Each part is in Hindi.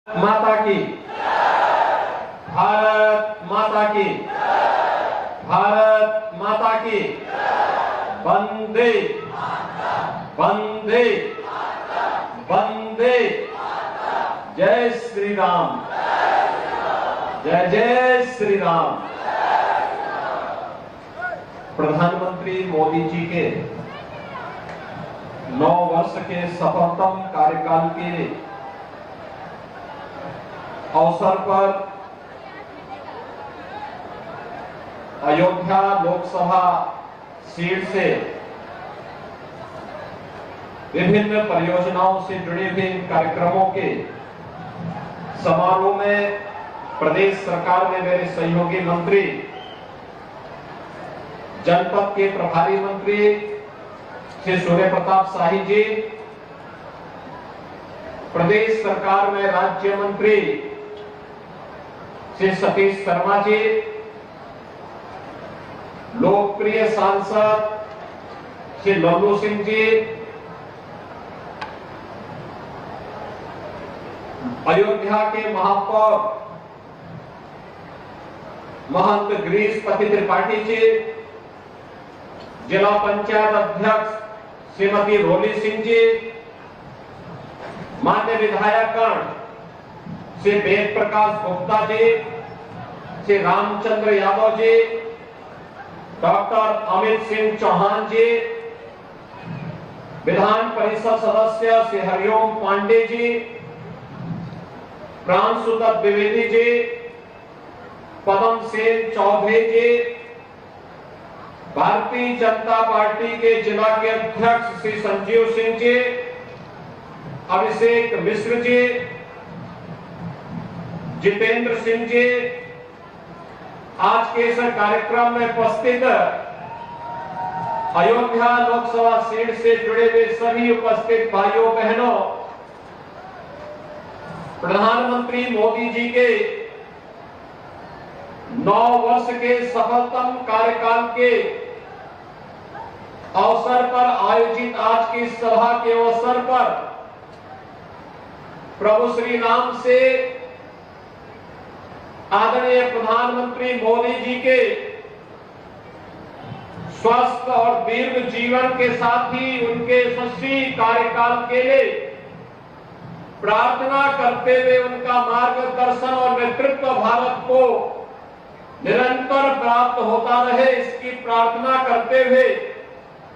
माता की, भारत माता की, भारत माता की, वंदे वंदे वंदे, जय श्री राम, जय जय श्री राम। प्रधानमंत्री मोदी जी के 9 वर्ष के सफलतम कार्यकाल के अवसर पर अयोध्या लोकसभा सीट से विभिन्न परियोजनाओं से जुड़े हुए कार्यक्रमों के समारोह में प्रदेश सरकार में मेरे सहयोगी मंत्री, जनपद के प्रभारी मंत्री श्री सूर्य प्रताप शाही जी, प्रदेश सरकार में राज्य मंत्री श्री सतीश शर्मा जी, लोकप्रिय सांसद श्री लल्लू सिंह जी, अयोध्या के महापौर महंत गिरीशपति त्रिपाठी जी, जिला पंचायत अध्यक्ष श्रीमती रोली सिंह जी, मान्य विधायकगण श्री वेद प्रकाश गुप्ता जी, श्री रामचंद्र यादव जी, डॉक्टर अमित सिंह चौहान जी, विधान परिषद सदस्य श्री हरिओम पांडे जी, प्रांशुदत्त द्विवेदी जी, पदम सेन चौधरी जी, भारतीय जनता पार्टी के जिला के अध्यक्ष श्री संजीव सिंह जी, अभिषेक मिश्र जी, जितेंद्र सिंह जी, आज के इस कार्यक्रम में उपस्थित अयोध्या लोकसभा सीट से जुड़े हुए सभी उपस्थित भाइयों बहनों, प्रधानमंत्री मोदी जी के 9 वर्ष के सफलतम कार्यकाल के अवसर पर आयोजित आज की सभा के अवसर पर प्रभु श्री राम से आदरणीय प्रधानमंत्री मोदी जी के स्वस्थ और दीर्घ जीवन के साथ ही उनके यशस्वी कार्यकाल के लिए प्रार्थना करते हुए उनका मार्गदर्शन और नेतृत्व भारत को निरंतर प्राप्त होता रहे, इसकी प्रार्थना करते हुए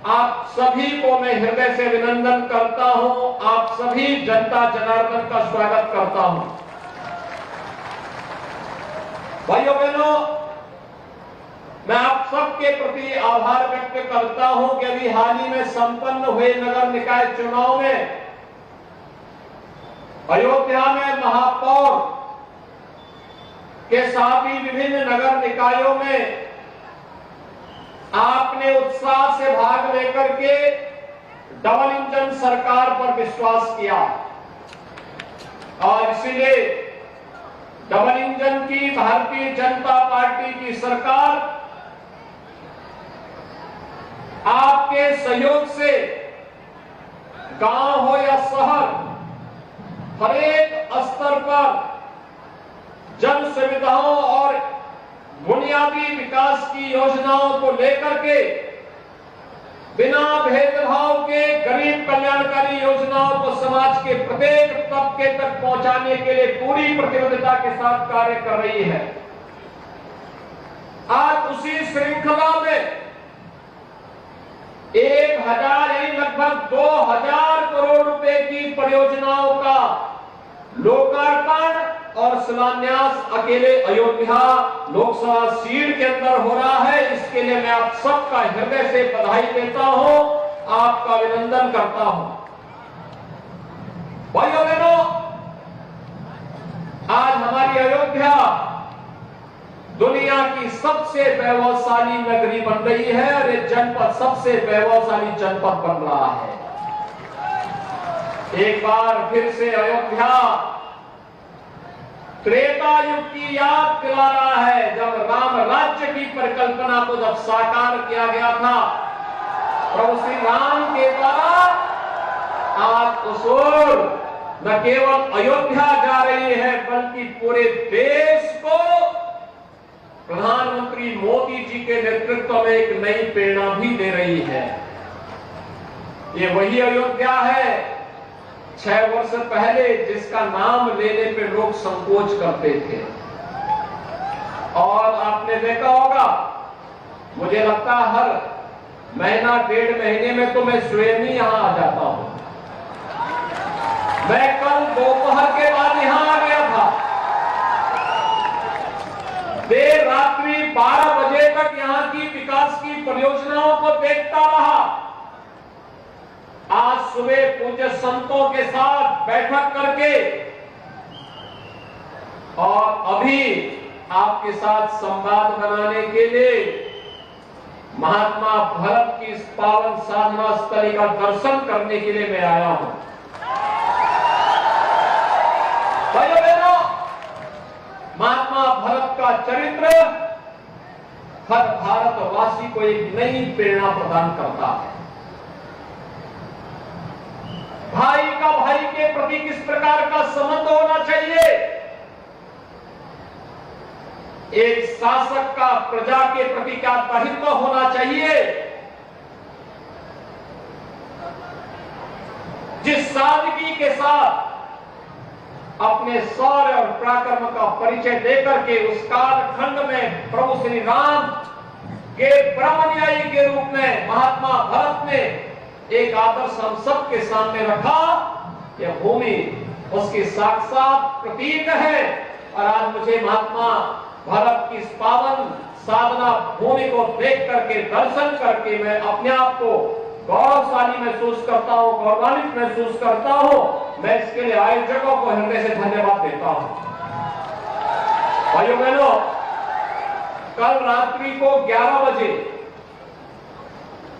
आप सभी को मैं हृदय से अभिनंदन करता हूं। आप सभी जनता जनार्दन का स्वागत करता हूं। भाइयों बहनों, मैं आप सबके प्रति आभार व्यक्त करता हूं कि अभी हाल ही में संपन्न हुए नगर निकाय चुनाव में अयोध्या में महापौर के साथ ही विभिन्न नगर निकायों में आपने उत्साह से भाग लेकर के डबल इंजन सरकार पर विश्वास किया और इसीलिए डबल इंजन की भारतीय जनता पार्टी की सरकार आपके सहयोग से गांव हो या शहर, हर एक स्तर पर जन सुविधाओं और बुनियादी विकास की योजनाओं को लेकर के बिना भेदभाव के गरीब कल्याणकारी योजनाओं को समाज के प्रत्येक तबके तक पहुंचाने के लिए पूरी प्रतिबद्धता के साथ कार्य कर रही है। आज उसी श्रृंखला में 1000 यानी लगभग 2000 करोड़ रुपए की परियोजनाओं का लोकार्पण और शिलान्यास अकेले अयोध्या लोकसभा सीट के अंदर हो रहा है। इसके लिए मैं आप सबका हृदय से बधाई देता हूं, आपका अभिनंदन करता हूं। भाइयों बहनों, आज हमारी अयोध्या दुनिया की सबसे वैभवशाली नगरी बन रही है और ये जनपद सबसे वैभवशाली जनपद बन रहा है। एक बार फिर से अयोध्या त्रेता युग की याद दिला रहा है, जब राम राज्य की परिकल्पना को जब साकार किया गया था प्रभु श्री राम के द्वारा। आज उस न केवल अयोध्या जा रही है बल्कि पूरे देश को प्रधानमंत्री मोदी जी के नेतृत्व में एक नई प्रेरणा भी दे रही है। ये वही अयोध्या है 6 वर्ष पहले जिसका नाम लेने पे लोग संकोच करते थे। और आपने देखा होगा, मुझे लगता है हर महीना 1.5 महीने में तो मैं स्वयं ही यहां आ जाता हूं। मैं कल दोपहर के बाद यहां आ गया था, देर रात्रि 12 बजे तक यहां की विकास की परियोजनाओं को देखता रहा। आज सुबह पूज्य संतों के साथ बैठक करके और अभी आपके साथ संवाद बनाने के लिए महात्मा भरत की इस पावन साधना स्थली का दर्शन करने के लिए मैं आया हूं। भाइयों बहनों, महात्मा भरत का चरित्र हर भारतवासी को एक नई प्रेरणा प्रदान करता है। भाई का भाई के प्रति किस प्रकार का संबंध होना चाहिए, एक शासक का प्रजा के प्रति क्या दायित्व होना चाहिए, जिस सादगी के साथ अपने शौर्य और पराक्रम का परिचय देकर के उस कालखंड में प्रभु श्री राम के ब्रह्मन्यायी के रूप में महात्मा भरत ने एक आदर्श हम सबके सामने रखा। यह भूमि उसकी साक्षात प्रतीक है। और आज मुझे महात्मा भरत की इस पावन साधना भूमि को देख करके दर्शन करके मैं अपने आप को गौरवशाली महसूस करता हूं, गौरवान्वित महसूस करता हूं। मैं इसके लिए आयोजकों को हृदय से धन्यवाद देता हूं। भाइयों बहनों, कल रात्रि को 11 बजे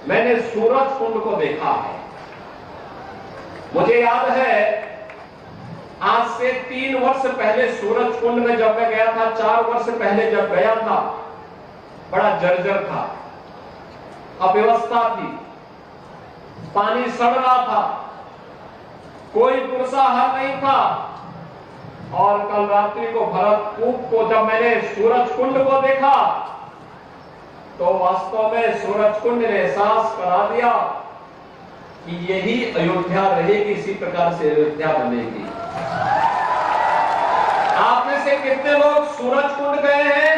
मैंने सूरज कुंड को देखा है। मुझे याद है आज से 3 वर्ष पहले सूरज कुंड में जब मैं गया था, 4 वर्ष पहले जब गया था, बड़ा जर्जर था, अव्यवस्था थी, पानी सड़ रहा था, कोई पुरसाहर नहीं था। और कल रात्रि को भरतकूप को जब मैंने सूरज कुंड को देखा तो वास्तव में सूरज कुंड ने एहसास करा दिया कि यही अयोध्या रहेगी, इसी प्रकार से अयोध्या बनेगी। आप में से कितने लोग सूरज कुंड गए हैं?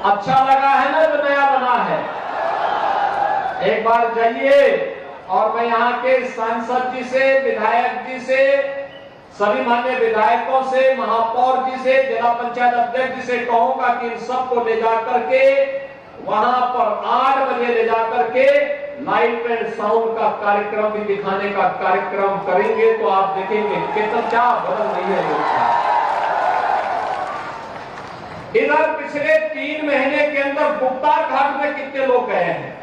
अच्छा लगा है ना जो नया बना है? एक बार जाइए। और मैं यहाँ के सांसद जी से, विधायक जी से, सभी मान्य विधायकों से, महापौर जी से, जिला पंचायत अध्यक्ष जी से कहूंगा कि इन सबको ले जाकर के वहां पर 8 बजे ले जाकर के लाइट एंड साउंड का कार्यक्रम भी दिखाने का कार्यक्रम करेंगे तो आप देखेंगे कितना क्या बदल रही है लोग। इधर पिछले 3 महीने के अंदर गुप्तार घाट में कितने लोग गए हैं?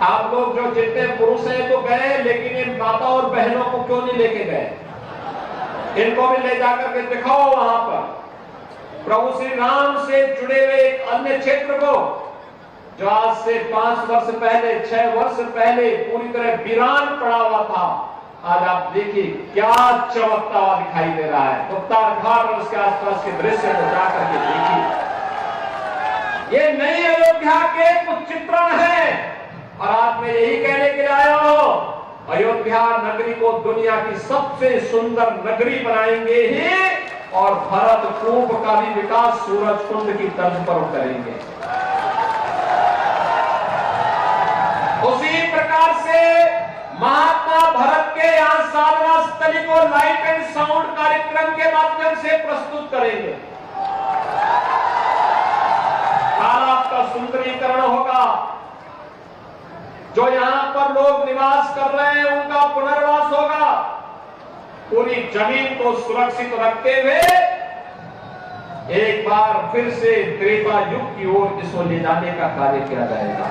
आप लोग जो जितने पुरुष हैं तो गए, लेकिन इन माता और बहनों को क्यों नहीं लेके गए? इनको भी ले जाकर के दिखाओ वहां पर प्रभु श्री राम से जुड़े हुए एक अन्य क्षेत्र को जो आज से 5 वर्ष पहले, 6 वर्ष पहले पूरी तरह वीरान पड़ा हुआ था। आज आप देखिए क्या चमकता हुआ दिखाई दे रहा है। गुप्तार घाट और उसके आसपास के दृश्य को जाकर के देखिए। ये नई अयोध्या के कुछ चित्रण है। और आज मैं यही कहने के लिए आया हूं, अयोध्या नगरी को दुनिया की सबसे सुंदर नगरी बनाएंगे ही, और भरतकूप का भी विकास सूरज कुंड की तर्ज पर करेंगे। उसी प्रकार से महात्मा भरत के यहाँ साधना स्थली को लाइट एंड साउंड कार्यक्रम के माध्यम से प्रस्तुत करेंगे। तालाब का सुंदरीकरण होगा, जो यहां पर लोग निवास कर रहे हैं उनका पुनर्वास होगा। पूरी जमीन को सुरक्षित रखते हुए एक बार फिर से त्रेता युग की ओर इसको ले जाने का कार्य किया जाएगा।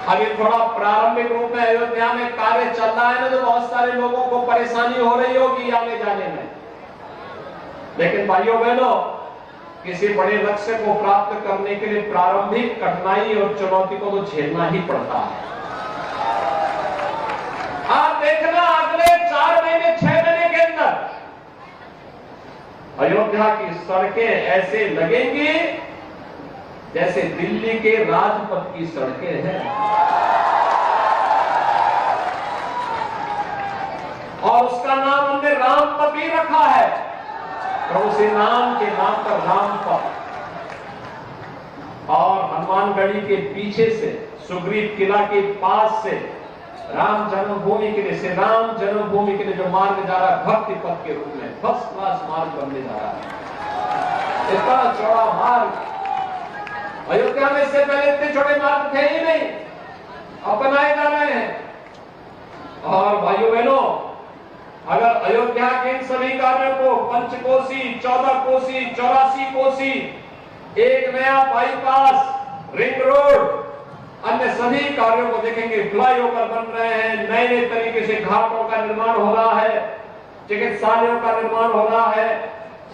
अभी थोड़ा प्रारंभिक रूप में अयोध्या में कार्य चल रहा है ना, तो बहुत सारे लोगों को परेशानी हो रही होगी आने जाने में। लेकिन भाइयों बहनों, किसी बड़े लक्ष्य को प्राप्त करने के लिए प्रारंभिक कठिनाई और चुनौती को तो झेलना ही पड़ता है। आप देखना अगले 4 महीने 6 महीने के अंदर अयोध्या की सड़कें ऐसे लगेंगी जैसे दिल्ली के राजपथ की सड़कें हैं। और उसका नाम हमने रामपथ भी रखा है, प्रभु श्री राम के नाम पर रामपथ। और हनुमानगढ़ी के पीछे से सुग्रीव किला के पास से राम जन्मभूमि के लिए, श्री राम जन्मभूमि के लिए जो मार्ग जा रहा है भक्ति पथ के रूप में फर्स्ट क्लास मार्ग बनने जा रहा है। इतना चौड़ा मार्ग अयोध्या में इससे पहले इतने छोटे मार्ग थे ही नहीं, अपनाए जा रहे हैं। और भाइयों बहनों, अगर अयोध्या के इन सभी कार्यों को पंचकोसी, 14 कोसी, 84 कोसी, एक नया बाईपास, रिंग रोड, अन्य सभी कार्यों को देखेंगे, फ्लाईओवर बन रहे हैं, नए नए तरीके से घाटों का निर्माण हो रहा है, चिकित्सालयों का निर्माण हो रहा है,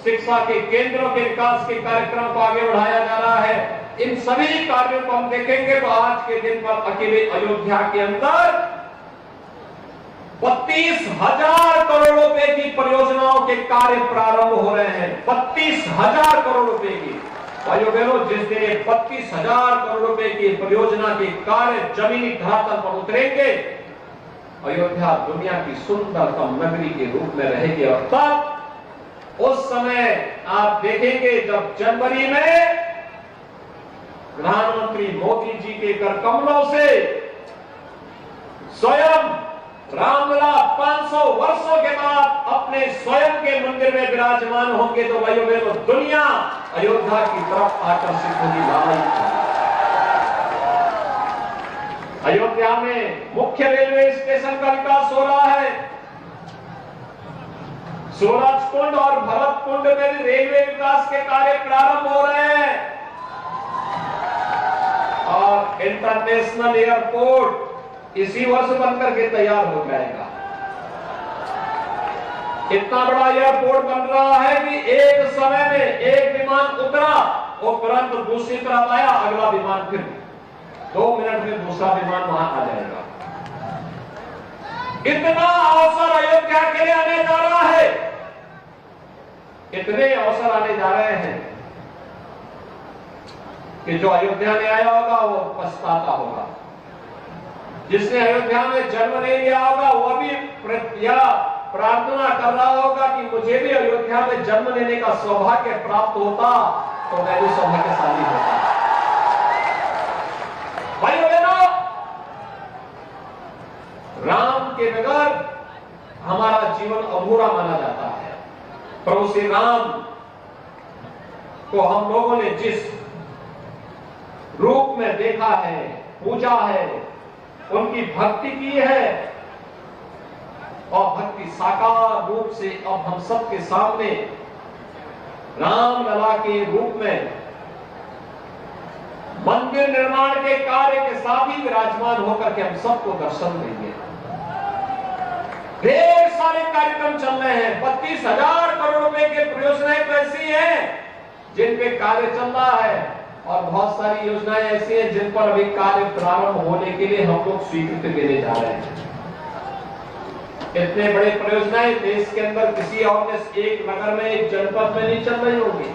शिक्षा के केंद्रों के विकास के कार्यक्रम को आगे बढ़ाया जा रहा है। इन सभी कार्यों को हम देखेंगे तो आज के दिन पर अकेले अयोध्या के अंदर 32,000 करोड़ रुपए की परियोजनाओं के कार्य प्रारंभ हो रहे हैं। 32,000 करोड़ रुपए की। भाइयों बहनों, जिस दिन 32,000 करोड़ रुपए की परियोजना के कार्य जमीनी धरातल पर उतरेंगे, अयोध्या दुनिया की सुंदरतम नगरी के रूप में रहेगी। और तब उस समय आप देखेंगे जब जनवरी में प्रधानमंत्री मोदी जी के कर कमलों से स्वयं रामलला 500 वर्षों के बाद अपने स्वयं के मंदिर में विराजमान होंगे तो भाइयों बहनों, दुनिया अयोध्या की तरफ आकर्षित होगी। अयोध्या में मुख्य रेलवे स्टेशन का विकास हो रहा है। सूरजकुंड और भरतकुंड में भी रेलवे विकास के कार्य प्रारंभ हो रहे हैं। और इंटरनेशनल एयरपोर्ट इसी वर्ष बनकर के तैयार हो जाएगा। इतना बड़ा एयरपोर्ट बन रहा है कि एक समय में एक विमान उतरा और तुरंत दूसरी तरफ आया, अगला विमान फिर 2 मिनट में दूसरा विमान वहां आ जाएगा। इतना अवसर अयोध्या के लिए आने जा रहा है, इतने अवसर आने जा रहे हैं कि जो अयोध्या में आया होगा वो पछताता होगा। जिसने अयोध्या में जन्म नहीं लिया होगा वह भी प्रार्थना कर रहा होगा कि मुझे भी अयोध्या में जन्म लेने का सौभाग्य प्राप्त होता तो मैं भी सौभाग्यशाली होता। भाइयों बहनों, राम के बगैर हमारा जीवन अधूरा माना जाता है। प्रभु श्री राम को हम लोगों ने जिस रूप में देखा है, पूजा है, उनकी भक्ति की है और भक्ति साकार रूप से अब हम सबके सामने रामलला के रूप में मंदिर निर्माण के कार्य के साथ ही विराजमान होकर के हम सबको दर्शन देंगे। ढेर सारे कार्यक्रम चल रहे हैं। 32,000 करोड़ रुपए के परियोजनाएं तो ऐसी हैं जिन पे कार्य चल रहा है और बहुत सारी योजनाएं ऐसी हैं जिन पर अभी कार्य प्रारंभ होने के लिए हम लोग स्वीकृति देने जा रहे हैं। इतने बड़े परियोजनाएं देश के अंदर किसी और एक नगर में, एक जनपद में नहीं चल रही होगी।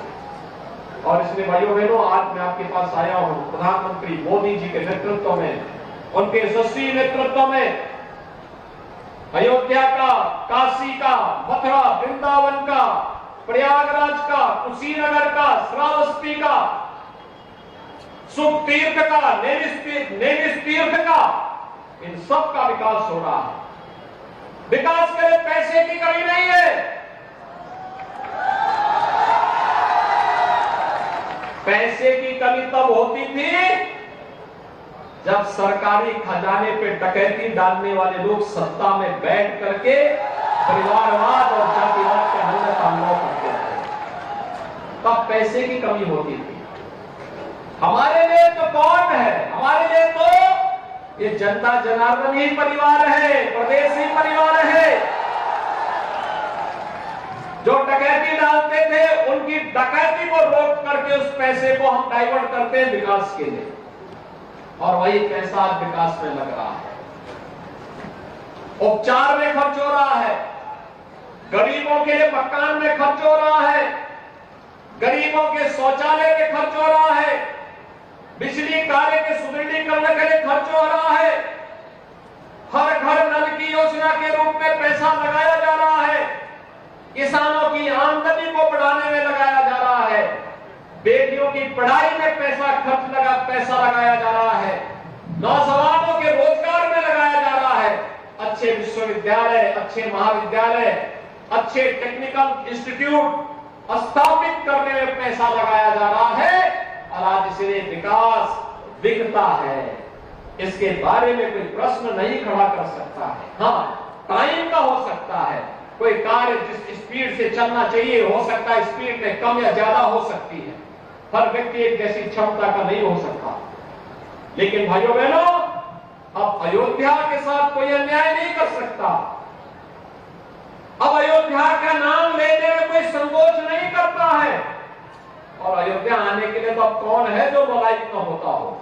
और इसलिए भाइयों बहनों, आज मैं आपके पास आया हूं प्रधानमंत्री मोदी जी के नेतृत्व में, उनके यशस्वी नेतृत्व में अयोध्या का, काशी का, मथुरा वृंदावन का, प्रयागराज का, कुशीनगर का, श्रावस्ती का, सुख तीर्थ का, नेमिष तीर्थ का, इन सब का विकास हो रहा है। विकास के लिए पैसे की कमी नहीं है। पैसे की कमी तब होती थी जब सरकारी खजाने पे डकैती डालने वाले लोग सत्ता में बैठ करके परिवारवाद और जातिवाद के हमले सामना करते थे, तब पैसे की कमी होती थी। हमारे लिए तो कौन है? हमारे लिए तो ये जनता जनार्दन ही परिवार है, प्रदेश ही परिवार है, जो डकैती डालते थे उनकी डकैती को रोक करके उस पैसे को हम डाइवर्ट करते हैं विकास के लिए, और वही पैसा विकास में लग रहा है, उपचार में खर्च हो रहा है, गरीबों के लिए मकान में खर्च हो रहा है, गरीबों के शौचालय में खर्च हो रहा है, बिजली कार्य के सुदृढ़ीकरण के लिए खर्च हो रहा है, हर घर नल की योजना के रूप में पैसा लगाया जा रहा है, किसानों की आमदनी को बढ़ाने में लगाया जा रहा है, बेटियों की पढ़ाई में पैसा लगाया जा रहा है, नौजवानों के रोजगार में लगाया जा रहा है, अच्छे विश्वविद्यालय, अच्छे महाविद्यालय, अच्छे टेक्निकल इंस्टीट्यूट स्थापित करने में पैसा लगाया जा रहा है, और आज इसलिए विकास दिखता है। इसके बारे में कोई प्रश्न नहीं खड़ा कर सकता है। हाँ, टाइम का हो सकता है, कोई कार्य जिस स्पीड से चलना चाहिए हो सकता है स्पीड में कम या ज्यादा हो सकती है, हर व्यक्ति एक जैसी क्षमता का नहीं हो सकता। लेकिन भाइयों बहनों, अब अयोध्या के साथ कोई अन्याय नहीं कर सकता, अब अयोध्या का नाम लेने में कोई संकोच नहीं करता है, और अयोध्या आने के लिए तो अब कौन है जो लालायित न होता हो।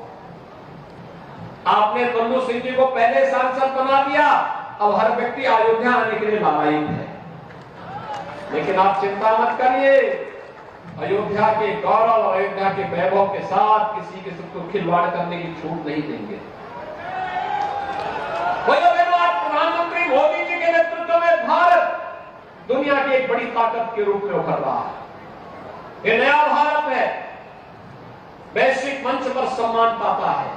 आपने तन्नू सिंह जी को पहले सांसद बना दिया, अब हर व्यक्ति अयोध्या आने के लिए लालायित है। लेकिन आप चिंता मत करिए, अयोध्या के गौरव, अयोध्या के वैभव के साथ किसी किस्म को खिलवाड़ करने की छूट नहीं देंगे। आज प्रधानमंत्री मोदी जी के नेतृत्व में भारत दुनिया की एक बड़ी ताकत के रूप में उभर रहा है। ये नया भारत है, वैश्विक मंच पर सम्मान पाता है।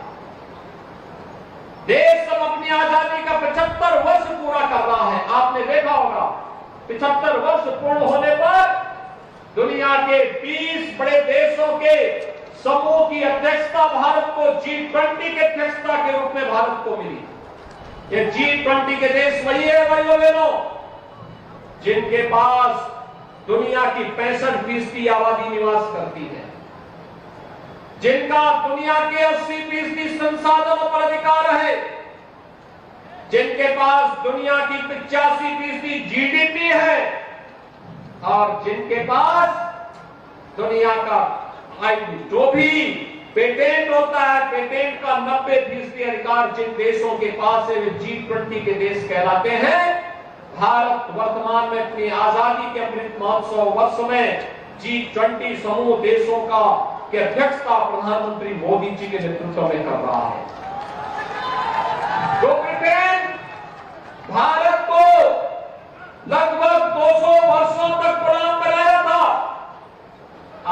देश अब अपनी आजादी का 75 वर्ष पूरा कर रहा है। आपने देखा होगा 75 वर्ष पूर्ण होने पर दुनिया के 20 बड़े देशों के समूह की अध्यक्षता भारत को G20 के अध्यक्षता के रूप में भारत को मिली। ये G20 के देश वही है भाइयों बहनों, जिनके पास दुनिया की 65% आबादी निवास करती है, जिनका दुनिया के 80% संसाधनों पर अधिकार है, जिनके पास दुनिया की 85% GDP है, और जिनके पास दुनिया का जो भी पेटेंट होता है, पेटेंट का 90% अधिकार जिन देशों के पास है वे G20 के देश कहलाते हैं। भारत वर्तमान में अपनी आजादी के अमृत महोत्सव वर्ष में G20 समूह देशों का की अध्यक्षता प्रधानमंत्री मोदी जी के नेतृत्व में कर रहा है। जो ब्रिटेन भारत को लगभग 200 वर्षों तक गुलाम बनाया था,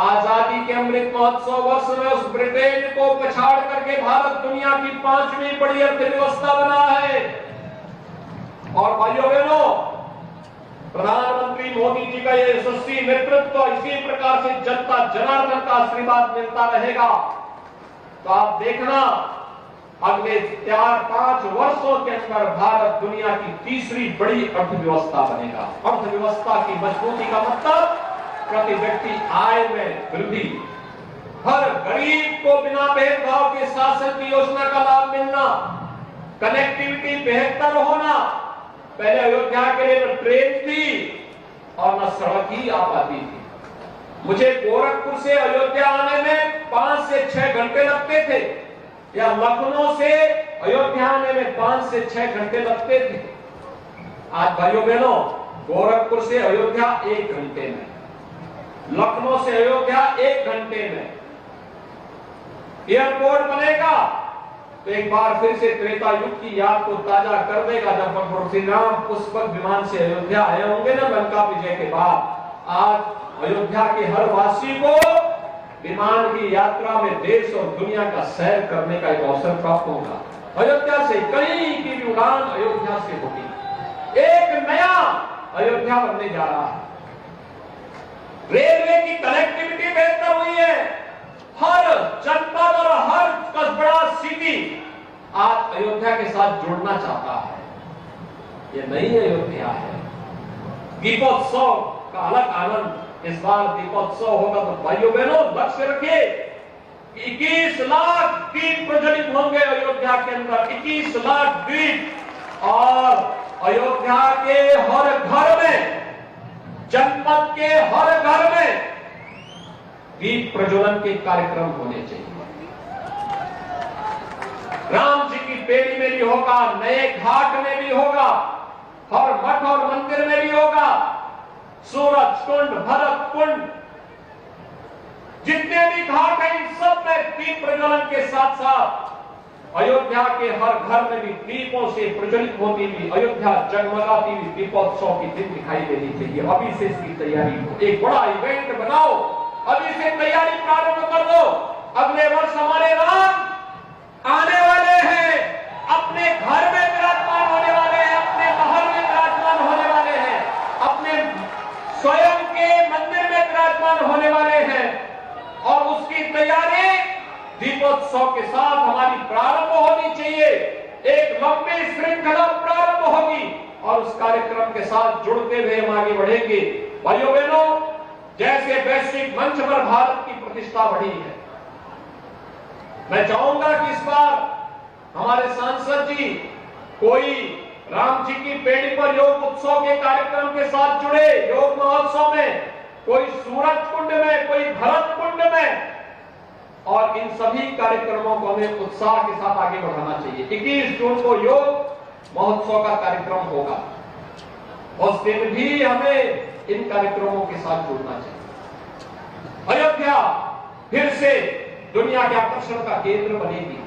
आजादी के अमृत महोत्सव वर्ष में उस ब्रिटेन को पछाड़ करके भारत दुनिया की 5वीं बड़ी अर्थव्यवस्था बना है। और भाइयों बहनों, प्रधानमंत्री मोदी जी का ये यशस्वी नेतृत्व, इसी प्रकार से जनता जनार्दन का आशीर्वाद मिलता रहेगा तो आप देखना अगले 4-5 वर्षों के अंदर भारत दुनिया की 3री बड़ी अर्थव्यवस्था बनेगा। अर्थव्यवस्था की मजबूती का मतलब प्रति व्यक्ति आय में वृद्धि, हर गरीब को बिना भेदभाव के शासन की योजना का लाभ मिलना, कनेक्टिविटी बेहतर होना। पहले अयोध्या के लिए न ट्रेन थी और न सड़क ही आ पाती थी। मुझे गोरखपुर से अयोध्या आने में 5 से 6 घंटे लगते थे, या लखनऊ से अयोध्या आने में 5 से 6 घंटे लगते थे। आज भाइयों बहनों, गोरखपुर से अयोध्या 1 घंटे में, लखनऊ से अयोध्या 1 घंटे में। एयरपोर्ट बनेगा तो एक बार फिर से त्रेता युग की याद को ताजा कर देगा, जब भगवान श्री राम पुष्पक विमान से अयोध्या आए होंगे ना लंका विजय के बाद। आज अयोध्या के हर वासी को विमान की यात्रा में देश और दुनिया का सैर करने का एक अवसर प्राप्त होगा। अयोध्या से कहीं की भी उड़ान अयोध्या से होगी। एक नया अयोध्या बनने जा रहा है। रेलवे की कनेक्टिविटी बेहतर हुई है। हर जनपद और हर कस्बा सिटी आज अयोध्या के साथ जुड़ना चाहता है। ये नई अयोध्या है। दीपोत्सव का अलग आनंद। इस बार दीपोत्सव होगा तो भाइयों बहनों लक्ष्य रखिए, 21 लाख दीप प्रज्वलित होंगे अयोध्या के अंदर। 21 लाख दीप, और अयोध्या के हर घर में जनपद के हर घर में दीप प्रज्वलन के कार्यक्रम होने चाहिए। राम जी की पेड़ी में भी होगा, नए घाट में भी होगा, हर मठ और मंदिर में भी होगा, सूरज कुंड, भरत कुंड, जितने भी घाट हैं इन सब में दीप प्रज्वलन के साथ साथ अयोध्या के हर घर में भी दीपों से प्रज्वलित होती हुई अयोध्या जगमगाती हुई दीपोत्सव की दिन दिखाई देनी चाहिए। अभी से इसकी तैयारी हो, एक बड़ा इवेंट बनाओ, अभी से तैयारी प्रारंभ कर दो। अगले वर्ष हमारे राम आने वाले हैं, अपने घर में विराजमान होने वाले हैं, अपने महल में विराजमान होने वाले हैं, अपने स्वयं के मंदिर में विराजमान होने वाले हैं और उसकी तैयारी दीपोत्सव के साथ हमारी प्रारंभ होनी चाहिए। एक लंबी श्रृंखला प्रारंभ होगी और उस कार्यक्रम के साथ जुड़ते हुए हम आगे बढ़ेंगे। भाइयों बहनों, जैसे वैश्विक मंच पर भारत की प्रतिष्ठा बढ़ी है, मैं चाहूंगा कि इस बार हमारे सांसद जी कोई राम जी की पेड़ी पर योग उत्सव के कार्यक्रम के साथ जुड़े, योग महोत्सव में, कोई सूरज कुंड में, कोई भरत कुंड में, और इन सभी कार्यक्रमों को हमें उत्साह के साथ आगे बढ़ाना चाहिए। 21 जून को योग महोत्सव का कार्यक्रम होगा, उस दिन भी हमें इन कार्यक्रमों के साथ जुड़ना चाहिए। अयोध्या फिर से दुनिया के आकर्षण का केंद्र बनेगी।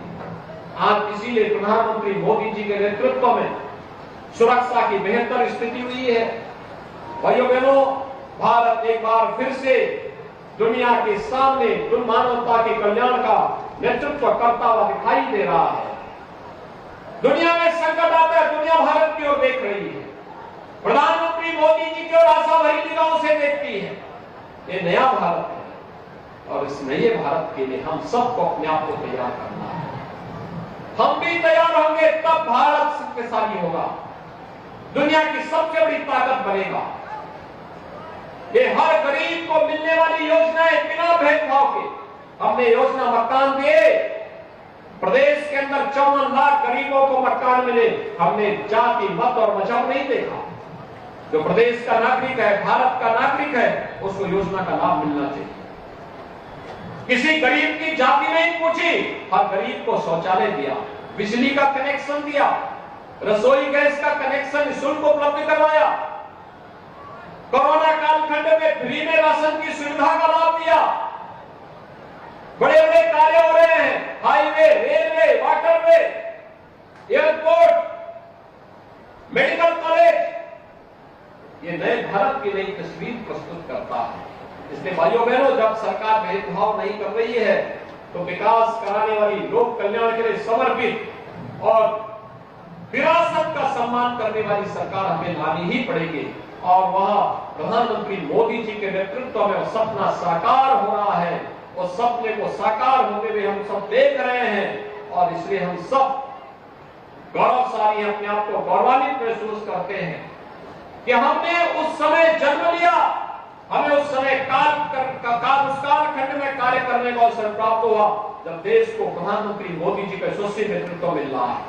आज इसीलिए प्रधानमंत्री मोदी जी के नेतृत्व में सुरक्षा की बेहतर स्थिति हुई है। भाइयों बहनों, भारत एक बार फिर से दुनिया के सामने मानवता के कल्याण का नेतृत्व करता हुआ दिखाई दे रहा है। दुनिया में संकट आता है, दुनिया भारत की ओर देख रही है, प्रधानमंत्री मोदी जी की ओर आशा भरी निगाहों से देखती है। ये नया भारत है और इस नए भारत के लिए हम सबको अपने आप को तैयार करना है। हम भी तैयार होंगे तब भारत शक्तिशाली होगा, दुनिया की सबसे बड़ी ताकत बनेगा। ये हर गरीब को मिलने वाली योजनाएं बिना भेदभाव के, हमने योजना मकान दिए, प्रदेश के अंदर 54 लाख गरीबों को मकान मिले। हमने जाति, मत और मजहब नहीं देखा। जो प्रदेश का नागरिक है, भारत का नागरिक है, उसको योजना का लाभ मिलना चाहिए। किसी गरीब की जाति नहीं पूछी, हर गरीब को शौचालय दिया, बिजली का कनेक्शन दिया, रसोई गैस का कनेक्शन निःशुल्क उपलब्ध करवाया, कोरोना कालखंड में फ्री में राशन की सुविधा का लाभ दिया। बड़े बड़े कार्य हो रहे हैं, highway, railway, waterway, airport, medical college. ये नए भारत की नई तस्वीर प्रस्तुत करता है। इसलिए भाइयों बहनों, जब सरकार भेदभाव नहीं कर रही है तो विकास कराने वाली, लोक कल्याण के लिए समर्पित और विरासत का सम्मान करने वाली सरकार हमें लानी ही पड़ेगी। और वह प्रधानमंत्री मोदी जी के नेतृत्व में वो सपना साकार हो रहा है। उस सपने को साकार होते हुए हम सब देख रहे हैं और इसलिए हम सब गौरवशाली, अपने आप को गौरवान्वित महसूस करते हैं कि हमने उस समय जन्म लिया, हमें उस समय उस कालखंड में कार्य करने का अवसर प्राप्त हुआ जब देश को प्रधानमंत्री मोदी जी का यशस्वी नेतृत्व मिल रहा है।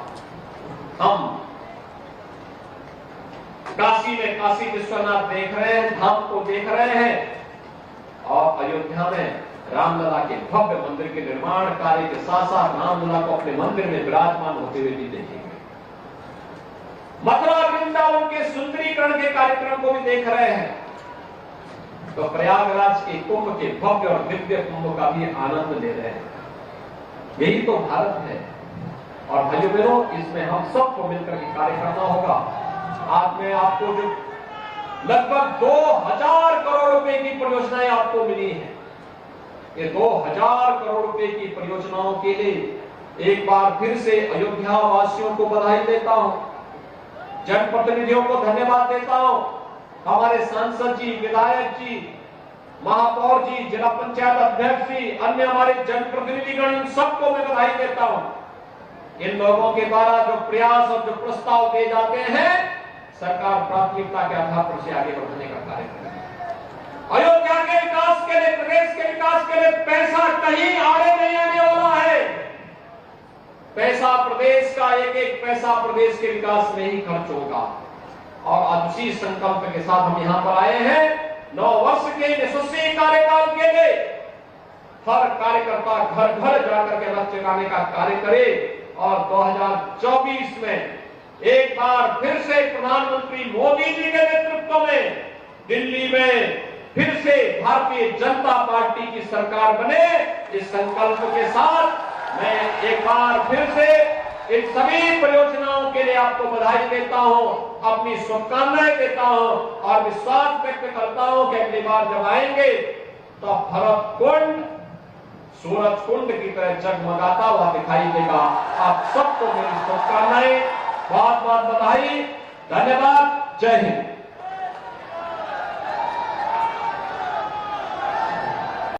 हम काशी में काशी विश्वनाथ देख रहे हैं, धाम को देख रहे हैं और अयोध्या में रामलला के भव्य मंदिर के निर्माण कार्य के साथ साथ रामलला को अपने मंदिर में विराजमान होते हुए भी देखेंगे। मथुरा वृंदावन के सुंदरीकरण के कार्यक्रम को भी देख रहे हैं। तो प्रयागराज के कुंभ के भव्य और दिव्य कुंभ का भी आनंद ले रहे हैं। यही तो भारत है। और भाइयों बहनों, इसमें हम सबको मिलकर के कार्य करना होगा। आज में आपको जो लगभग 2000 करोड़ रुपए की परियोजनाएं आपको मिली हैं, ये 2000 करोड़ रुपए की परियोजनाओं के लिए एक बार फिर से अयोध्या वासियों को बधाई देता हूं, जनप्रतिनिधियों को धन्यवाद देता हूं, हमारे सांसद जी, विधायक जी, महापौर जी, जिला पंचायत अध्यक्ष जी, अन्य हमारे जनप्रतिनिधिगण, इन सबको मैं बधाई देता हूं। इन लोगों के द्वारा जो प्रयास और जो प्रस्ताव दिए जाते हैं, सरकार प्राथमिकता के आधार पर से आगे बढ़ने का कार्य करेगी। अयोध्या के विकास के लिए, प्रदेश के विकास के लिए पैसा कहीं आड़े नहीं आने वाला है। पैसा प्रदेश का, एक एक पैसा प्रदेश के विकास में ही खर्च होगा। और आज उसी संकल्प के साथ हम यहाँ पर आए हैं 9 वर्ष के यशस्वी कार्यकाल के लिए हर कार्यकर्ता घर घर जाकर के रथ जगाने का कार्य करे और 2024 में एक बार फिर से प्रधानमंत्री मोदी जी के नेतृत्व में दिल्ली में फिर से भारतीय जनता पार्टी की सरकार बने। इस संकल्प के साथ मैं एक बार फिर से इन सभी परियोजनाओं के लिए आपको बधाई देता हूं, अपनी शुभकामनाएं देता हूं और विश्वास व्यक्त करता हूं कि अगली बार जब आएंगे तो भरत कुंड सूरज कुंड की तरह जगमगाता हुआ दिखाई देगा। आप सबको मेरी शुभकामनाएं, बहुत बहुत बधाई, धन्यवाद, जय हिंद।